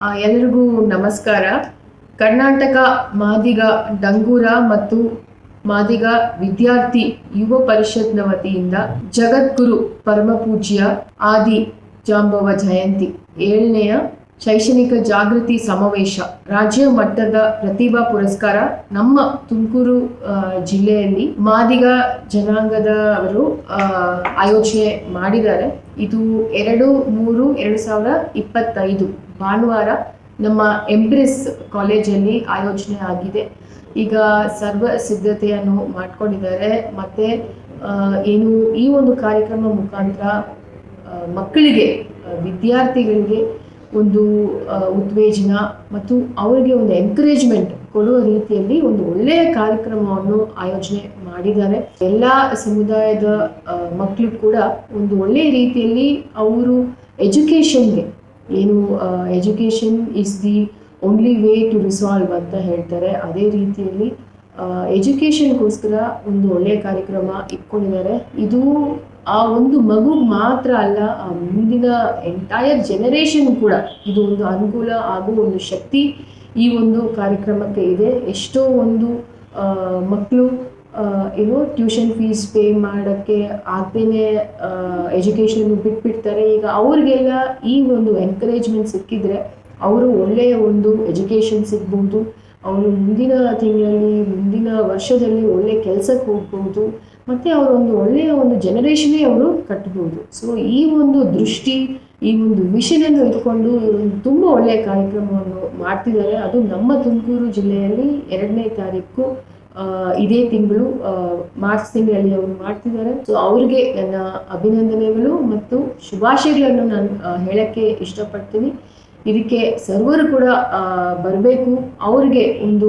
ಎಲ್ಲರಿಗೂ ನಮಸ್ಕಾರ. ಕರ್ನಾಟಕ ಮಾದಿಗ ಡಂಗೂರ ಮತ್ತು ಮಾದಿಗ ವಿದ್ಯಾರ್ಥಿ ಯುವ ಪರಿಷತ್ನ ವತಿಯಿಂದ ಜಗದ್ಗುರು ಪರಮಪೂಜ್ಯ ಆದಿ ಜಾಂಬವ ಜಯಂತಿ 7ನೇಯ ಶೈಕ್ಷಣಿಕ ಜಾಗೃತಿ ಸಮಾವೇಶ ರಾಜ್ಯ ಮಟ್ಟದ ಪ್ರತಿಭಾ ಪುರಸ್ಕಾರ ನಮ್ಮ ತುಮಕೂರು ಜಿಲ್ಲೆಯಲ್ಲಿ ಮಾದಿಗ ಜನಾಂಗದವರು ಆಯೋಜನೆ ಮಾಡಿದ್ದಾರೆ. ಇದು 2/3/2025 ಭಾನುವಾರ ನಮ್ಮ ಎಂಪ್ರೆಸ್ ಕಾಲೇಜಲ್ಲಿ ಆಯೋಜನೆ ಆಗಿದೆ. ಈಗ ಸರ್ವ ಸಿದ್ಧತೆಯನ್ನು ಮಾಡ್ಕೊಂಡಿದ್ದಾರೆ. ಮತ್ತೆ ಏನು ಈ ಒಂದು ಕಾರ್ಯಕ್ರಮ ಮುಖಾಂತರ ಮಕ್ಕಳಿಗೆ ವಿದ್ಯಾರ್ಥಿಗಳಿಗೆ ಒಂದು ಉತ್ತೇಜನ ಮತ್ತು ಅವರಿಗೆ ಒಂದು ಎನ್ಕರೇಜ್ಮೆಂಟ್ ಕೊಡುವ ರೀತಿಯಲ್ಲಿ ಒಂದು ಒಳ್ಳೆಯ ಕಾರ್ಯಕ್ರಮವನ್ನು ಆಯೋಜನೆ ಮಾಡಿದ್ದಾರೆ. ಎಲ್ಲ ಸಮುದಾಯದ ಮಕ್ಕಳು ಕೂಡ ಒಂದು ಒಳ್ಳೆಯ ರೀತಿಯಲ್ಲಿ ಅವರು ಎಜುಕೇಷನ್ಗೆ ಏನು education is the only way to resolve ಅಂತ ಹೇಳ್ತಾರೆ, ಅದೇ ರೀತಿಯಲ್ಲಿ ಎಜುಕೇಷನ್ಗೋಸ್ಕರ ಒಂದು ಒಳ್ಳೆಯ ಕಾರ್ಯಕ್ರಮ ಇಟ್ಕೊಂಡಿದ್ದಾರೆ. ಇದು ಆ ಒಂದು ಮಗು ಮಾತ್ರ ಅಲ್ಲ, ಆ ಮುಂದಿನ ಎಂಟೈರ್ ಜನರೇಷನ್ ಕೂಡ ಇದು ಒಂದು ಅನುಕೂಲ ಆಗುವ ಒಂದು ಶಕ್ತಿ ಈ ಒಂದು ಕಾರ್ಯಕ್ರಮಕ್ಕೆ ಇದೆ. ಎಷ್ಟೋ ಒಂದು ಮಕ್ಕಳು ಏನೋ ಟ್ಯೂಷನ್ ಫೀಸ್ ಪೇ ಮಾಡೋಕ್ಕೆ ಆಗ್ದೇನೆ ಎಜುಕೇಷನ್ ಬಿಟ್ಬಿಡ್ತಾರೆ. ಈಗ ಅವ್ರಿಗೆಲ್ಲ ಈ ಒಂದು ಎನ್ಕರೇಜ್ಮೆಂಟ್ ಸಿಕ್ಕಿದ್ರೆ ಅವರು ಒಳ್ಳೆಯ ಒಂದು ಎಜುಕೇಷನ್ ಸಿಗ್ಬೋದು, ಅವರು ಮುಂದಿನ ತಿಂಗಳಲ್ಲಿ ಮುಂದಿನ ವರ್ಷದಲ್ಲಿ ಒಳ್ಳೆಯ ಕೆಲಸಕ್ಕೆ ಹೋಗ್ಬೋದು, ಮತ್ತು ಅವರು ಒಂದು ಒಳ್ಳೆಯ ಒಂದು ಜನರೇಷನ್ನೇ ಅವರು ಕಟ್ಬೋದು. ಸೊ ಈ ಒಂದು ದೃಷ್ಟಿ, ಈ ಒಂದು ವಿಷಯವನ್ನು ಇಟ್ಕೊಂಡು ತುಂಬ ಒಳ್ಳೆಯ ಕಾರ್ಯಕ್ರಮವನ್ನು ಮಾಡ್ತಿದ್ದಾರೆ. ಅದು ನಮ್ಮ ತುಮಕೂರು ಜಿಲ್ಲೆಯಲ್ಲಿ 2ನೇ ತಾರೀಕು ಇದೇ ತಿಂಗಳು ಮಾರ್ಚ್ ತಿಂಗಳಲ್ಲಿ ಅವರು ಮಾಡ್ತಿದ್ದಾರೆ. ಸೊ ಅವ್ರಿಗೆ ನನ್ನ ಅಭಿನಂದನೆಗಳು ಮತ್ತು ಶುಭಾಶಯಗಳನ್ನು ನಾನು ಹೇಳಕ್ಕೆ ಇಷ್ಟಪಡ್ತೀನಿ. ಇದಕ್ಕೆ ಸರ್ವರು ಕೂಡ ಬರಬೇಕು, ಅವ್ರಿಗೆ ಒಂದು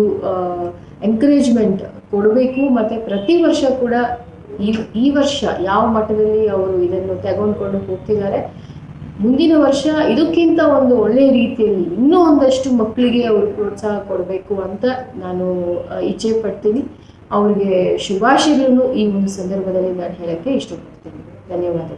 ಎನ್ಕರೇಜ್ಮೆಂಟ್ ಕೊಡಬೇಕು. ಮತ್ತು ಪ್ರತಿ ವರ್ಷ ಕೂಡ ಈ ವರ್ಷ ಯಾವ ಮಟ್ಟದಲ್ಲಿ ಅವರು ಇದನ್ನು ತೆಗೆದುಕೊಂಡು ಹೋಗ್ತಿದ್ದಾರೆ, ಮುಂದಿನ ವರ್ಷ ಇದಕ್ಕಿಂತ ಒಂದು ಒಳ್ಳೆಯ ರೀತಿಯಲ್ಲಿ ಇನ್ನೂ ಒಂದಷ್ಟು ಮಕ್ಕಳಿಗೆ ಅವರು ಪ್ರೋತ್ಸಾಹ ಕೊಡಬೇಕು ಅಂತ ನಾನು ಇಚ್ಛೆ ಪಡ್ತೀನಿ. ಅವರಿಗೆ ಶುಭಾಶಯಗಳನ್ನು ಈ ಒಂದು ಸಂದರ್ಭದಲ್ಲಿ ನಾನು ಹೇಳಕ್ಕೆ ಇಷ್ಟಪಡ್ತೀನಿ. ಧನ್ಯವಾದ.